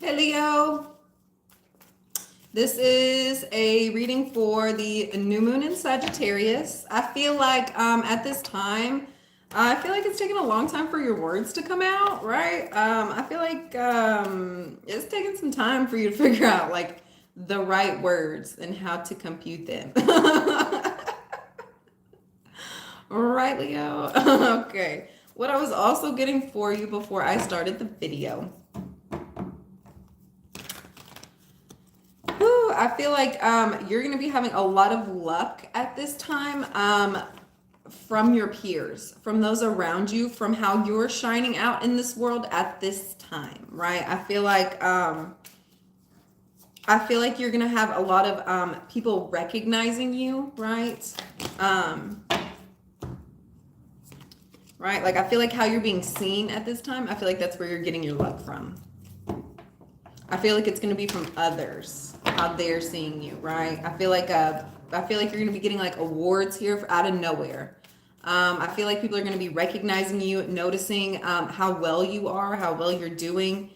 Hey Leo, this is a reading for the new moon in Sagittarius. I feel like at this time, I feel like it's taking a long time for your words to come out, right? I feel like it's taking some time for you to figure out like the right words and how to compute them. Right, Leo? Okay. What I was also getting for you before I started the video. Whew, I feel like you're going to be having a lot of luck at this time from your peers, from those around you, from how you're shining out in this world at this time, right? I feel like you're going to have a lot of people recognizing you, right? Um, right? Like I feel like how you're being seen at this time, I feel like that's where you're getting your luck from. I feel like it's going to be from others, how they're seeing you, right? I feel like you're going to be getting like awards here out of nowhere. I feel like people are going to be recognizing you, noticing how well you are, how well you're doing,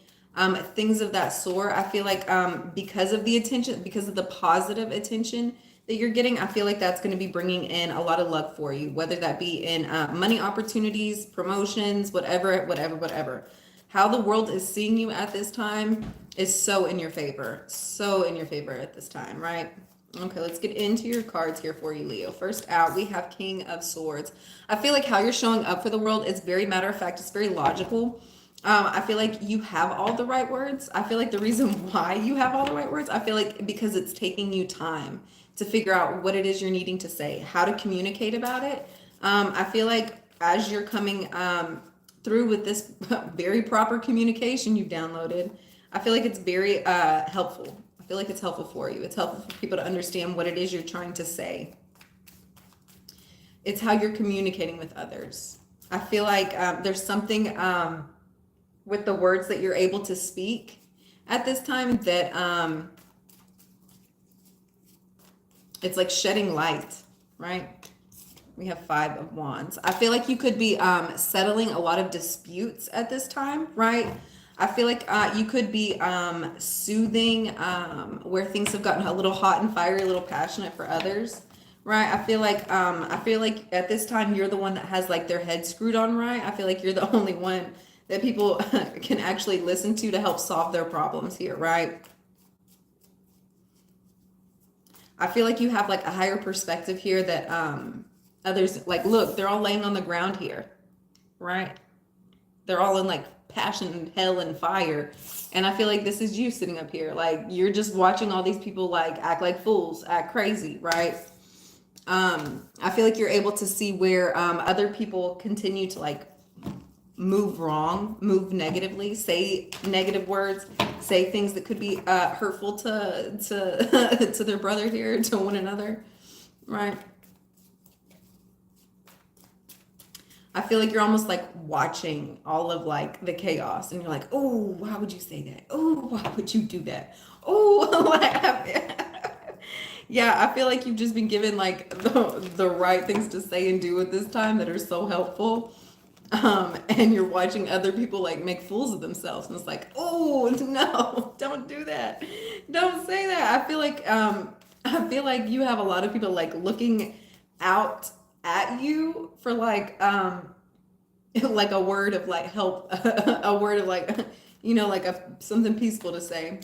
things of that sort. I feel like because of the attention, because of the positive attention that you're getting, I feel like that's going to be bringing in a lot of luck for you, whether that be in money opportunities, promotions, whatever. How the world is seeing you at this time is so in your favor. So in your favor at this time, right? Okay, let's get into your cards here for you, Leo. First out, we have King of Swords. I feel like how you're showing up for the world is very matter of fact. It's very logical. I feel like you have all the right words. I feel like the reason why you have all the right words, I feel like because it's taking you time to figure out what it is you're needing to say, how to communicate about it. I feel like as you're coming through with this very proper communication you've downloaded, I feel like it's very helpful. I feel like it's helpful for you. It's helpful for people to understand what it is you're trying to say. It's how you're communicating with others. I feel like there's something with the words that you're able to speak at this time that it's like shedding light, right? We have 5 of Wands. I feel like you could be settling a lot of disputes at this time, right? I feel like you could be soothing where things have gotten a little hot and fiery, a little passionate for others, right? I feel like at this time you're the one that has like their head screwed on right. I feel like you're the only one that people can actually listen to help solve their problems here, right? I feel like you have like a higher perspective here that others like, look, they're all laying on the ground here, right? They're all in like passion and hell and fire. And I feel like this is you sitting up here. Like you're just watching all these people like act like fools, act crazy, right? I feel like you're able to see where other people continue to like move wrong, move negatively, say negative words, say things that could be hurtful to to their brother here, to one another, right? I feel like you're almost like watching all of like the chaos and you're like, oh, why would you say that? Oh, why would you do that? Oh, yeah, I feel like you've just been given like the right things to say and do at this time that are so helpful. And you're watching other people like make fools of themselves. And it's like, oh, no, don't do that. Don't say that. I feel like you have a lot of people like looking out at you for like like a word of like help, a word of like like something peaceful to say.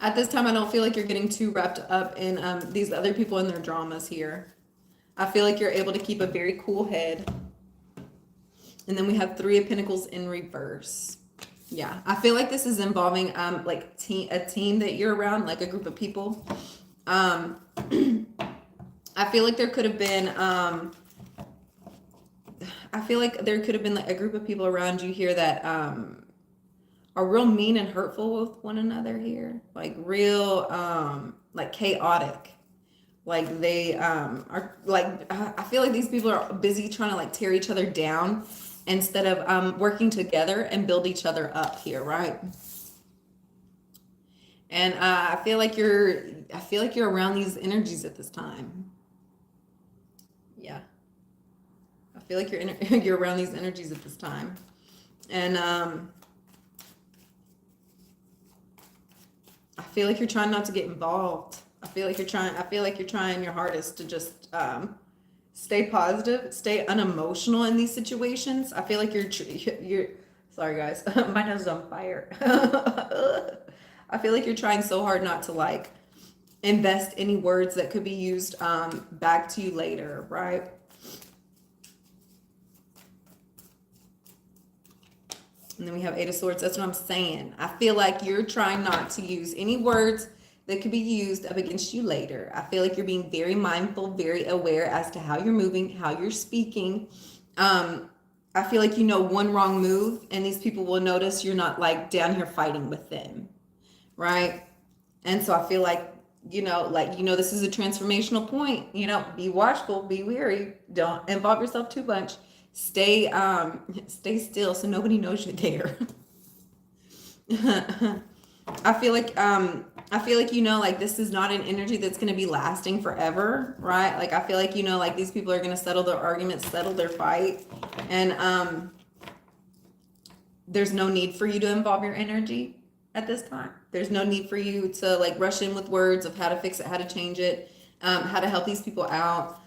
At this time I don't feel like you're getting too wrapped up in these other people and their dramas here. I feel like you're able to keep a very cool head. And then we have 3 of Pentacles in reverse. Yeah, I feel like this is involving like a team that you're around, like a group of people. I feel like there could have been like a group of people around you here that are real mean and hurtful with one another here. Like real like chaotic. Like they are like I feel like these people are busy trying to like tear each other down instead of working together and build each other up here, right? And I feel like you're around these energies at this time. Yeah, I feel like you're around these energies at this time, and feel like you're trying not to get involved. I feel like you're trying your hardest to just stay positive, stay unemotional in these situations. I feel like you're sorry guys, my nose is on fire. I feel like you're trying so hard not to like invest any words that could be used back to you later, right? And then we have Eight of Swords. That's what I'm saying. I feel like you're trying not to use any words that could be used up against you later. I feel like you're being very mindful, very aware as to how you're moving, how you're speaking. I feel like one wrong move and these people will notice you're not like down here fighting with them, right? And so I feel like, this is a transformational point. Be watchful, be wary, don't involve yourself too much. Stay still so nobody knows you're there. I feel like like this is not an energy that's going to be lasting forever, right? Like I feel like like these people are going to settle their arguments, settle their fight, and there's no need for you to involve your energy at this time. There's no need for you to like rush in with words of how to fix it, how to change it, how to help these people out.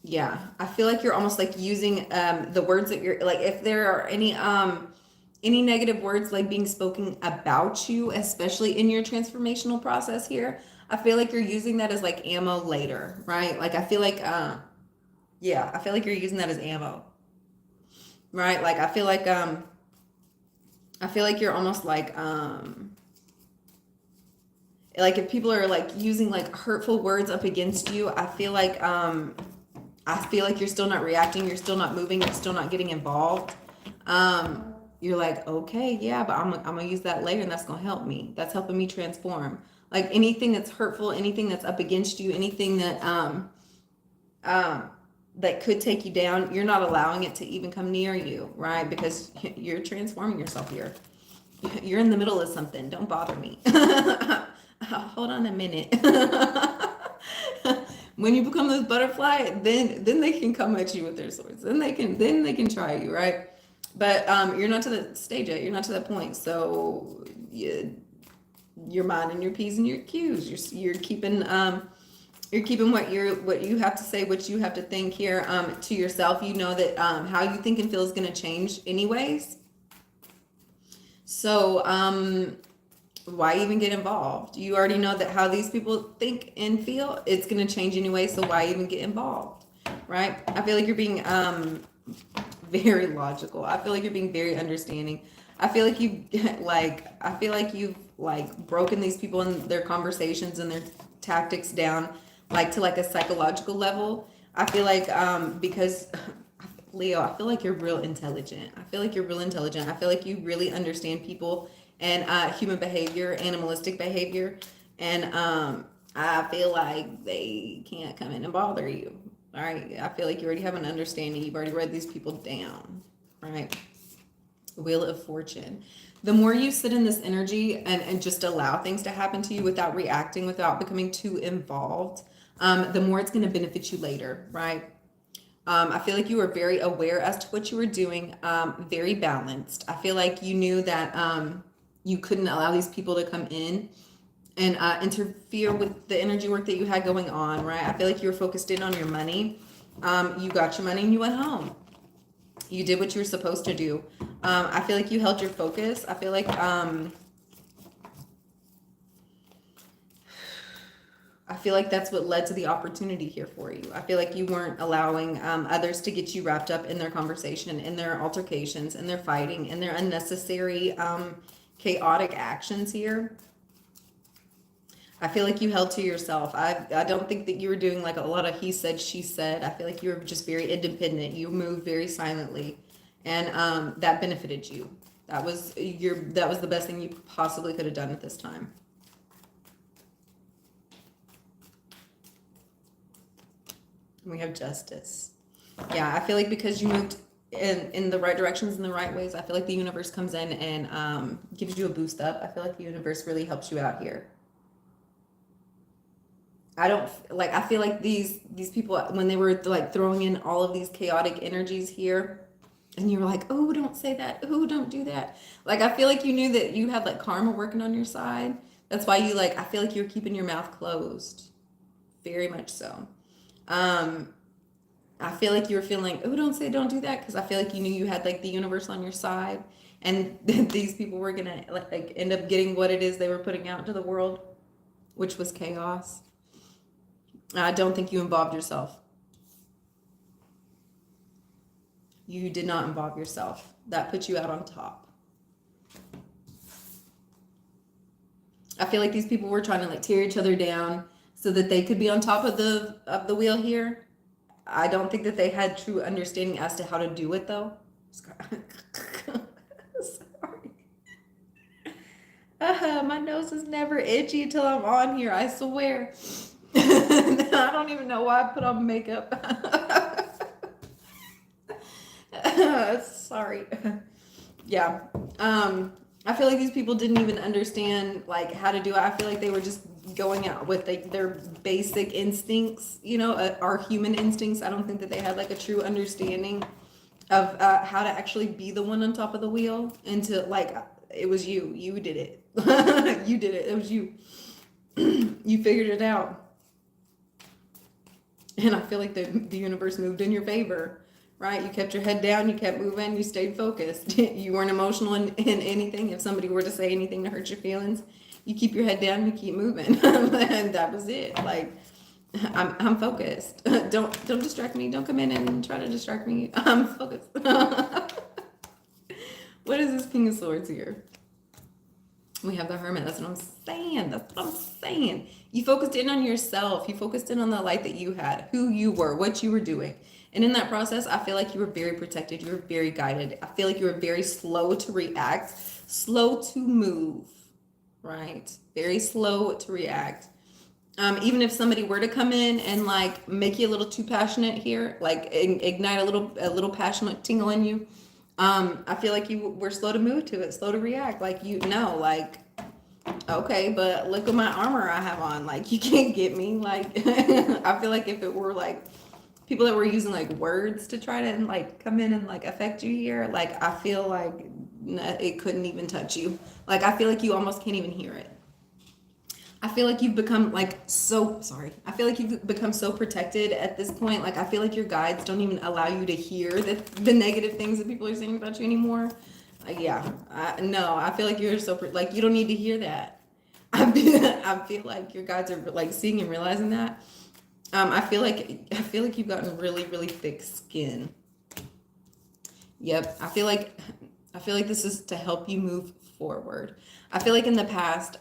Yeah, I feel like you're almost like using the words that you're like, if there are any negative words like being spoken about you, especially in your transformational process here, I feel like you're using that as like ammo later, right? Like I feel like I feel like you're using that as ammo, right? Like I feel like you're almost like if people are like using like hurtful words up against you, I feel like you're still not reacting, you're still not moving, you're still not getting involved. You're like, okay, yeah, but I'm gonna use that later and that's gonna help me. That's helping me transform. Like anything that's hurtful, anything that's up against you, anything that that could take you down, you're not allowing it to even come near you, right? Because you're transforming yourself here. You're in the middle of something. Don't bother me. Hold on a minute. When you become this butterfly, then they can come at you with their swords. Then they can try you, right? But you're not to the stage yet. You're not to that point. So you're minding your P's and your Q's. You're keeping what you have to say, what you have to think here to yourself. You know that how you think and feel is going to change anyways. So why even get involved? You already know that how these people think and feel, it's going to change anyway. So why even get involved, right? I feel like you're being very logical. I feel like you're being very understanding. I feel like you've broken these people in their conversations and their tactics down like to like a psychological level. I feel like because Leo, I feel like you're real intelligent. I feel like you really understand people and human behavior, animalistic behavior, and I feel like they can't come in and bother you. All right, I feel like you already have an understanding. You've already read these people down, right? Wheel of Fortune. The more you sit in this energy and just allow things to happen to you without reacting, without becoming too involved, the more it's going to benefit you later, right? I feel like you were very aware as to what you were doing, very balanced. I feel like you knew that you couldn't allow these people to come in and interfere with the energy work that you had going on, right? I feel like you were focused in on your money. You got your money and you went home. You did what you were supposed to do. I feel like you held your focus. I feel like that's what led to the opportunity here for you. I feel like you weren't allowing others to get you wrapped up in their conversation, in their altercations, in their fighting, in their unnecessary chaotic actions here. I feel like you held to yourself. I don't think that you were doing like a lot of he said, she said. I feel like you were just very independent. You moved very silently, and that benefited you. That was the best thing you possibly could have done at this time. We have Justice. Yeah, I feel like because you moved in the right directions, in the right ways, I feel like the universe comes in and gives you a boost up. I feel like the universe really helps you out here. I feel like these people, when they were like throwing in all of these chaotic energies here, And you were like, oh, don't say that. Oh, don't do that. Like, I feel like you knew that you had like karma working on your side. That's why you like, I feel like you were keeping your mouth closed. Very much so. Um, I feel like you were feeling like, oh, don't do that. Because I feel like you knew you had like the universe on your side. And these people were going to like end up getting what it is they were putting out to the world, which was chaos. I don't think you involved yourself. You did not involve yourself. That put you out on top. I feel like these people were trying to like tear each other down so that they could be on top of the wheel here. I don't think that they had true understanding as to how to do it though. Sorry. My nose is never itchy until I'm on here, I swear. I don't even know why I put on makeup. Sorry. Yeah. I feel like these people didn't even understand like how to do it. I feel like they were just going out with like their basic instincts, you know, our human instincts. I don't think that they had like a true understanding of how to actually be the one on top of the wheel, and to like, it was you did it. You did it. It was you. You figured it out. And I feel like the universe moved in your favor, right? You kept your head down, you kept moving, you stayed focused. You weren't emotional in anything. If somebody were to say anything to hurt your feelings, you keep your head down, you keep moving. And that was it. Like, I'm focused. Don't distract me. Don't come in and try to distract me. I'm focused. What is this King of Swords here? We have the Hermit. That's what I'm saying. That's what I'm saying. You focused in on yourself. You focused in on the light that you had, who you were, what you were doing. And in that process, I feel like you were very protected. You were very guided. I feel like you were very slow to react, slow to move, right? Very slow to react. Even if somebody were to come in and like make you a little too passionate here, like ignite a little passionate tingle in you, I feel like you were slow to move to it, slow to react. Like, you know, like, okay, but look at my armor I have on. Like, you can't get me. Like, I feel like if it were like people that were using like words to try to like come in and like affect you here, like, I feel like it couldn't even touch you. Like, I feel like you almost can't even hear it. I feel like you've become like so sorry. I feel like you've become so protected at this point. Like, I feel like your guides don't even allow you to hear the negative things that people are saying about you anymore. Like, yeah, I feel like you're so like you don't need to hear that. I feel like your guides are like seeing and realizing that. I feel like you've gotten really, really thick skin. Yep, I feel like this is to help you move forward. I feel like in the past,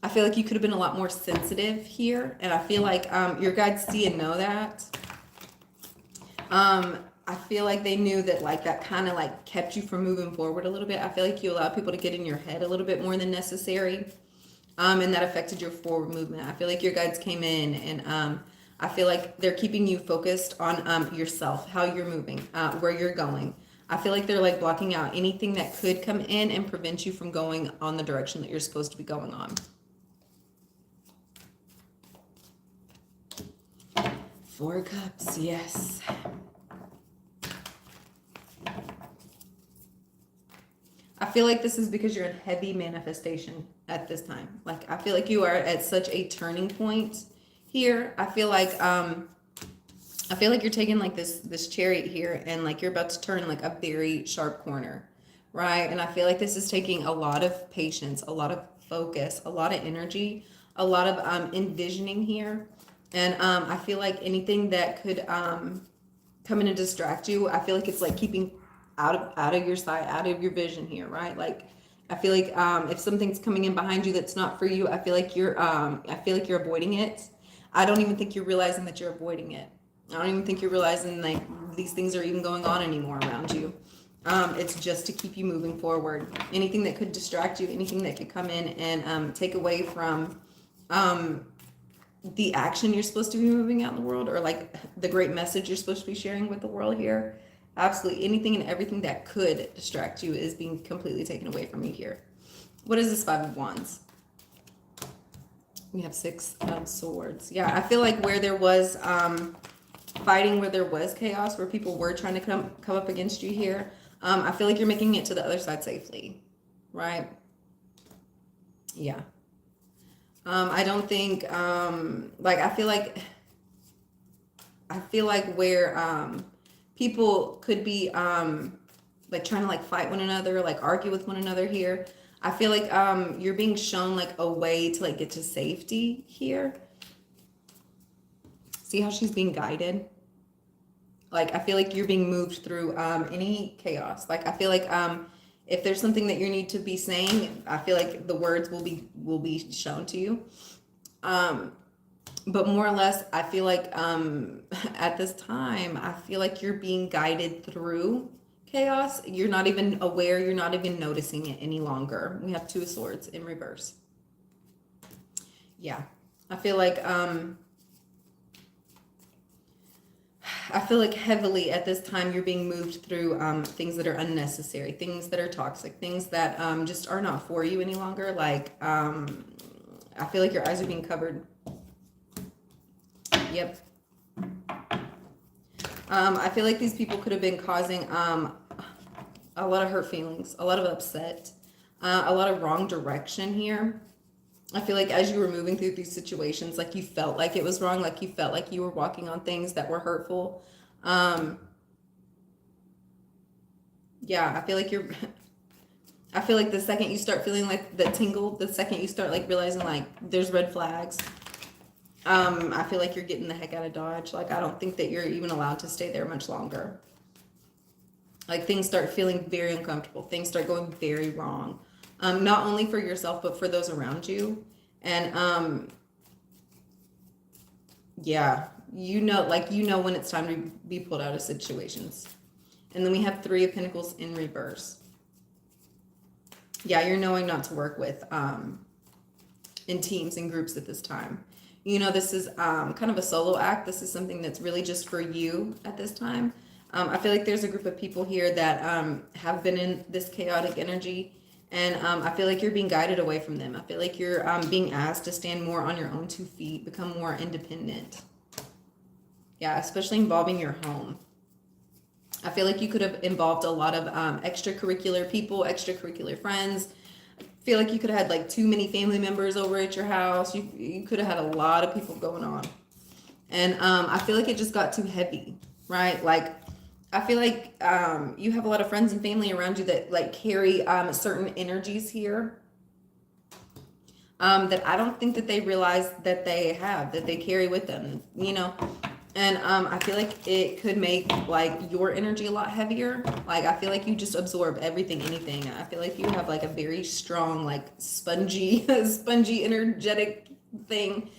I feel like you could have been a lot more sensitive here, and I feel like your guides see and know that. I feel like they knew that like that kind of like kept you from moving forward a little bit. I feel like you allowed people to get in your head a little bit more than necessary, and that affected your forward movement. I feel like your guides came in, and I feel like they're keeping you focused on yourself, how you're moving, where you're going. I feel like they're like blocking out anything that could come in and prevent you from going on the direction that you're supposed to be going on. Four Cups, yes. I feel like this is because you're in heavy manifestation at this time. Like, I feel like you are at such a turning point here. I feel like you're taking like this chariot here, and like you're about to turn like a very sharp corner, right? And I feel like this is taking a lot of patience, a lot of focus, a lot of energy, a lot of envisioning here. And I feel like anything that could come in and distract you, I feel like it's like keeping out of your sight, out of your vision here, right? Like, I feel like if something's coming in behind you that's not for you, I feel like you're avoiding it. I don't even think you're realizing that you're avoiding it. I don't even think you're realizing like these things are even going on anymore around you. It's just to keep you moving forward. Anything that could distract you, anything that could come in and take away from the action you're supposed to be moving out in the world, or like the great message you're supposed to be sharing with the world here. Absolutely anything and everything that could distract you is being completely taken away from you here. What is this Five of Wands? We have Six of Swords. Yeah, I feel like where there was fighting where there was chaos, where people were trying to come up against you here. I feel like you're making it to the other side safely, right? Yeah. I don't think, like, I feel like where, people could be, like trying to like fight one another, like argue with one another here. I feel like, you're being shown like a way to like get to safety here. See how she's being guided? Like, I feel like you're being moved through, any chaos. Like, I feel like, if there's something that you need to be saying, I feel like the words will be shown to you. But more or less, I feel like at this time, I feel like you're being guided through chaos. You're not even aware, you're not even noticing it any longer. We have 2 of Swords in reverse. Yeah. I feel like heavily at this time you're being moved through things that are unnecessary, things that are toxic, things that just are not for you any longer. Like, I feel like your eyes are being covered. Yep. I feel like these people could have been causing a lot of hurt feelings, a lot of upset, a lot of wrong direction here. I feel like as you were moving through these situations, like you felt like it was wrong, like you felt like you were walking on things that were hurtful. Yeah, I feel like I feel like the second you start feeling like the tingle, the second you start like realizing like there's red flags, I feel like you're getting the heck out of Dodge. Like, I don't think that you're even allowed to stay there much longer. Like, things start feeling very uncomfortable. Things start going very wrong. Not only for yourself, but for those around you. And, yeah, you know when it's time to be pulled out of situations. And then we have 3 of Pentacles in reverse. Yeah, you're knowing not to work with, in teams and groups at this time. You know, this is kind of a solo act. This is something that's really just for you at this time. I feel like there's a group of people here that have been in this chaotic energy, and I feel like you're being guided away from them. I feel like you're being asked to stand more on your own 2 feet, become more independent. Yeah, especially involving your home. I feel like you could have involved a lot of extracurricular people, extracurricular friends. I feel like you could have had like too many family members over at your house. You could have had a lot of people going on. And I feel like it just got too heavy, right? Like, I feel like you have a lot of friends and family around you that like carry certain energies here that I don't think that they realize that they carry with them, you know? And I feel like it could make like your energy a lot heavier. Like, I feel like you just absorb everything, anything. I feel like you have like a very strong, like spongy, spongy energetic thing.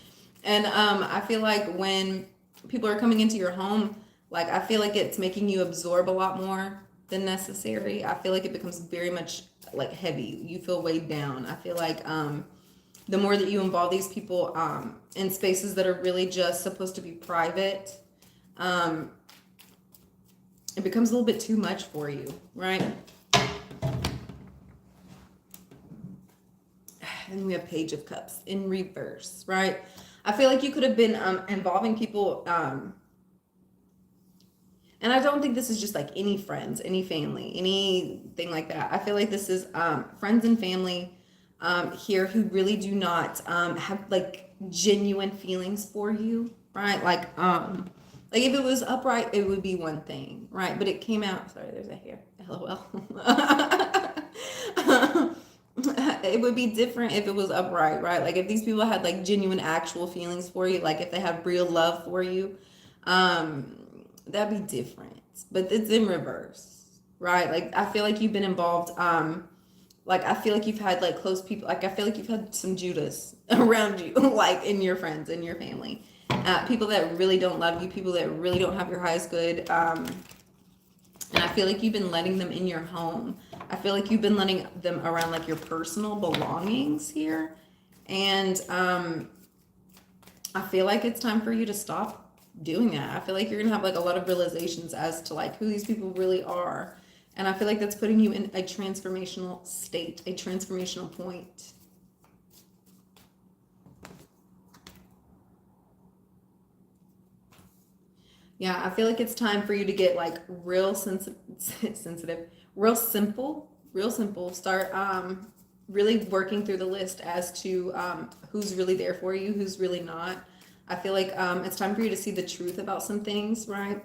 And I feel like when people are coming into your home, like, I feel like it's making you absorb a lot more than necessary. I feel like it becomes very much like heavy. You feel weighed down. I feel like the more that you involve these people in spaces that are really just supposed to be private, it becomes a little bit too much for you, right? And we have Page of Cups in reverse, right? I feel like you could have been involving people, and I don't think this is just like any friends, any family, anything like that. I feel like this is friends and family here who really do not have like genuine feelings for you, right? Like if it was upright, it would be one thing, right? But it came out, sorry, there's a hair, LOL. It would be different if it was upright, right? Like, if these people had like genuine actual feelings for you, like if they have real love for you, that'd be different. But it's in reverse, right? Like, I feel like you've been involved, like, I feel like you've had like close people, like I feel like you've had some Judas around you, like in your friends and your family, people that really don't love you, people that really don't have your highest good, and I feel like you've been letting them in your home. I feel like you've been letting them around like your personal belongings here. And I feel like it's time for you to stop doing that. I feel like you're gonna have like a lot of realizations as to like who these people really are. And I feel like that's putting you in a transformational state, a transformational point. Yeah, I feel like it's time for you to get like real sensitive, real simple. Start really working through the list as to who's really there for you, who's really not. I feel like it's time for you to see the truth about some things, right?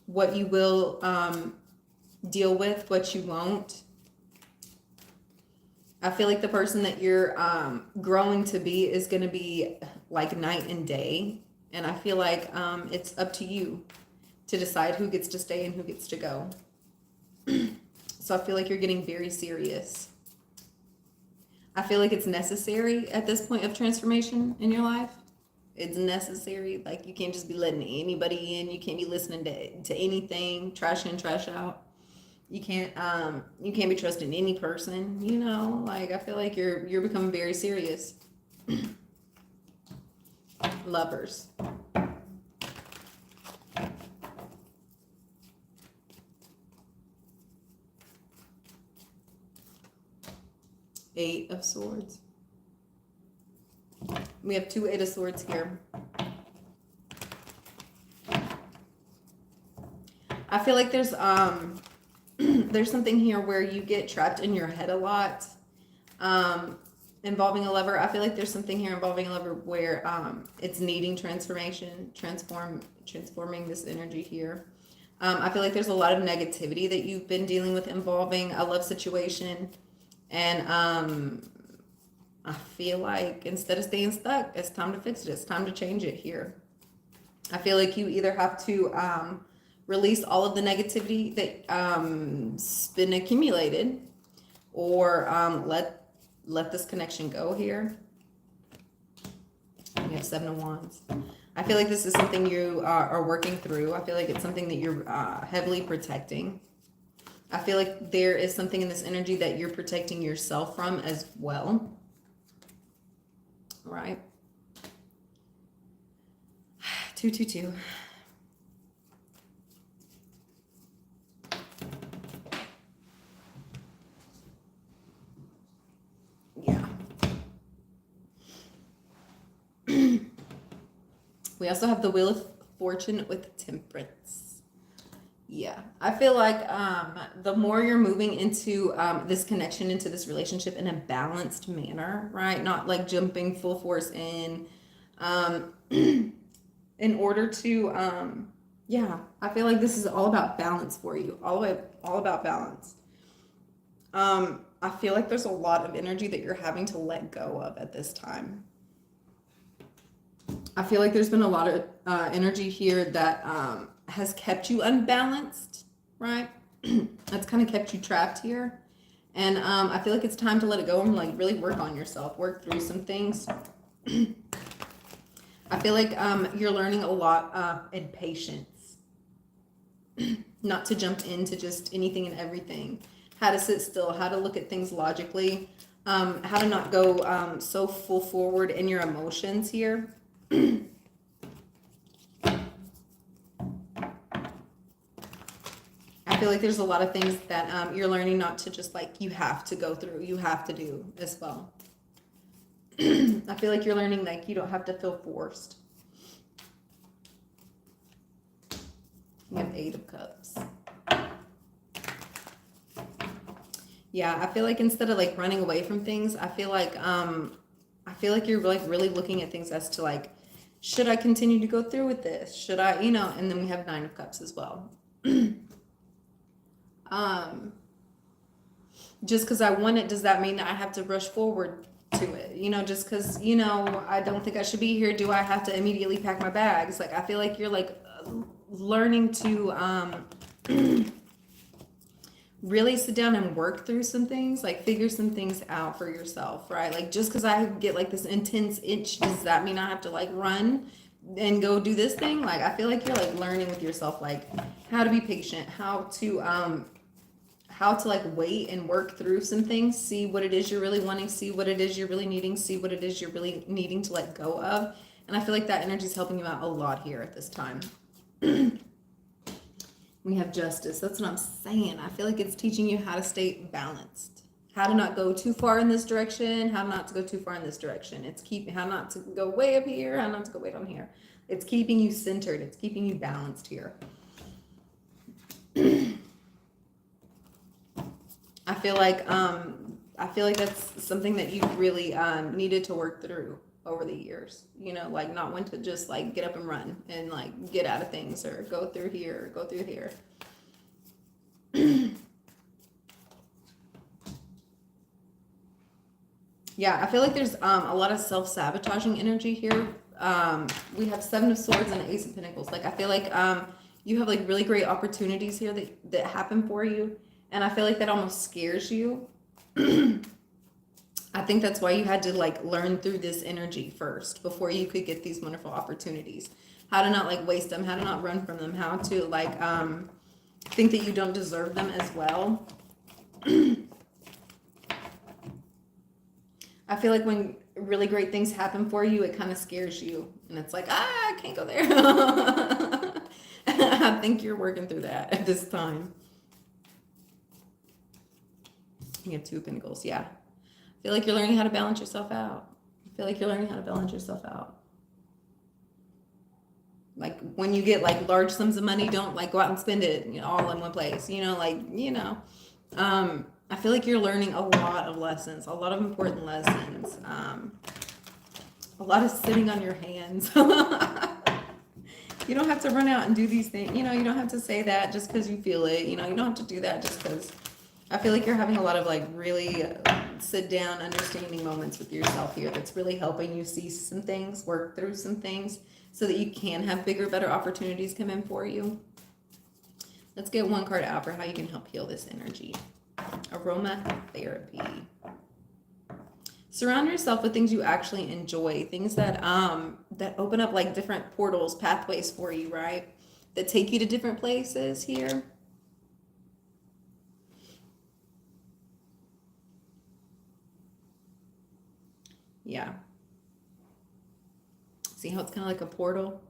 What you will deal with, what you won't. I feel like the person that you're growing to be is going to be like night and day. And I feel like it's up to you to decide who gets to stay and who gets to go. So I feel like you're getting very serious. I feel like it's necessary at this point of transformation in your life. It's necessary. Like, you can't just be letting anybody in. You can't be listening to anything, trash in, trash out. You can't be trusting any person, you know. Like, I feel like you're becoming very serious. Lovers. Eight of Swords. We have two Eight of Swords here. I feel like there's there's something here where you get trapped in your head a lot, involving a lover. I feel like there's something here involving a lover where it's needing transformation, transforming this energy here. I feel like there's a lot of negativity that you've been dealing with involving a love situation. And I feel like instead of staying stuck, it's time to fix it. It's time to change it here. I feel like you either have to release all of the negativity that's been accumulated, or let this connection go here. You have Seven of Wands. I feel like this is something you are working through. I feel like it's something that you're heavily protecting. I feel like there is something in this energy that you're protecting yourself from as well. Right? 222. Yeah. We also have the Wheel of Fortune with Temperance. Yeah, I feel like the more you're moving into this connection, into this relationship in a balanced manner, right? Not like jumping full force in order to, yeah, I feel like this is all about balance for you, all about balance. I feel like there's a lot of energy that you're having to let go of at this time. I feel like there's been a lot of energy here that has kept you unbalanced, right? That's kind of kept you trapped here. And I feel like it's time to let it go and like really work on yourself, work through some things. I feel like you're learning a lot in patience. Not to jump into just anything and everything. How to sit still, how to look at things logically, how to not go so full forward in your emotions here. I feel like there's a lot of things that you're learning not to just like, you have to go through, you have to do as well. I feel like you're learning like you don't have to feel forced. You have Eight of Cups. Yeah, I feel like instead of like running away from things, I feel like you're like really looking at things as to like, should I continue to go through with this? Should I, you know, and then we have Nine of Cups as well. Just because I want it, does that mean that I have to rush forward to it? You know, just because, you know, I don't think I should be here, do I have to immediately pack my bags? Like, I feel like you're like learning to really sit down and work through some things, like figure some things out for yourself, right? Like, just because I get like this intense itch, does that mean I have to like run and go do this thing? Like, I feel like you're like learning with yourself, like how to be patient, how to like wait and work through some things, see what it is you're really wanting, see what it is you're really needing, see what it is you're really needing to let go of. And I feel like that energy is helping you out a lot here at this time. We have Justice. That's what I'm saying. I feel like it's teaching you how to stay balanced. how to not go too far in this direction, how not to go too far in this direction. It's keeping how not to go way up here, how not to go way down here. It's keeping you centered. It's keeping you balanced here. I feel like that's something that you really needed to work through over the years. You know, like not when to just like get up and run and like get out of things or go through here or go through here. Yeah, I feel like there's a lot of self-sabotaging energy here. We have Seven of Swords and Ace of Pentacles. Like I feel like you have like really great opportunities here that happen for you, and I feel like that almost scares you. I think that's why you had to like learn through this energy first before you could get these wonderful opportunities. How to not like waste them, how to not run from them, how to like think that you don't deserve them as well. I feel like when really great things happen for you, it kind of scares you. And it's like, I can't go there. I think you're working through that at this time. You have Two of Pentacles, yeah. I feel like you're learning how to balance yourself out. I feel like you're learning how to balance yourself out. Like when you get like large sums of money, don't like go out and spend it, you know, all in one place. You know, like, you know. I feel like you're learning a lot of lessons, a lot of important lessons, a lot of sitting on your hands. You don't have to run out and do these things. You know, you don't have to say that just because you feel it. You know, you don't have to do that just because. I feel like you're having a lot of like really sit down, understanding moments with yourself here. That's really helping you see some things, work through some things so that you can have bigger, better opportunities come in for you. Let's get one card out for how you can help heal this energy. Aromatherapy. Surround yourself with things you actually enjoy, things that that open up like different portals, pathways for you, right? That take you to different places here. Yeah. See how it's kind of like a portal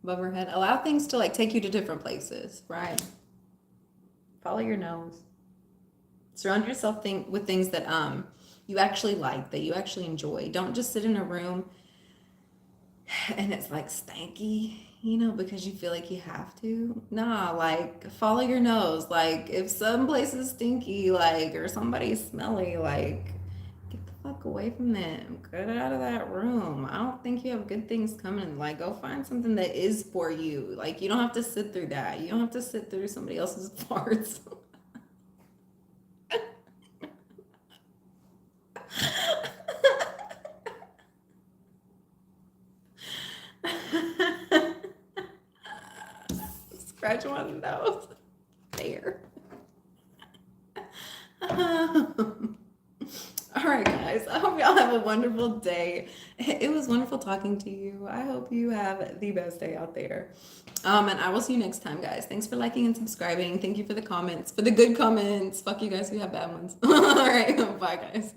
above her head? Allow things to like take you to different places, right? Follow your nose. Surround yourself with things that you actually like, that you actually enjoy. Don't just sit in a room and it's like stanky, you know, because you feel like you have to. Nah, like follow your nose. Like if some place is stinky, like, or somebody's smelly, like get the fuck away from them. Get out of that room. I don't think you have good things coming. Like go find something that is for you. Like you don't have to sit through that. You don't have to sit through somebody else's farts. Scratch one of those. There. All right, guys. I hope y'all have a wonderful day. It was wonderful talking to you. I hope you have the best day out there. And I will see you next time, guys. Thanks for liking and subscribing. Thank you for the comments, for the good comments. Fuck you guys who have bad ones. All right. Bye, guys.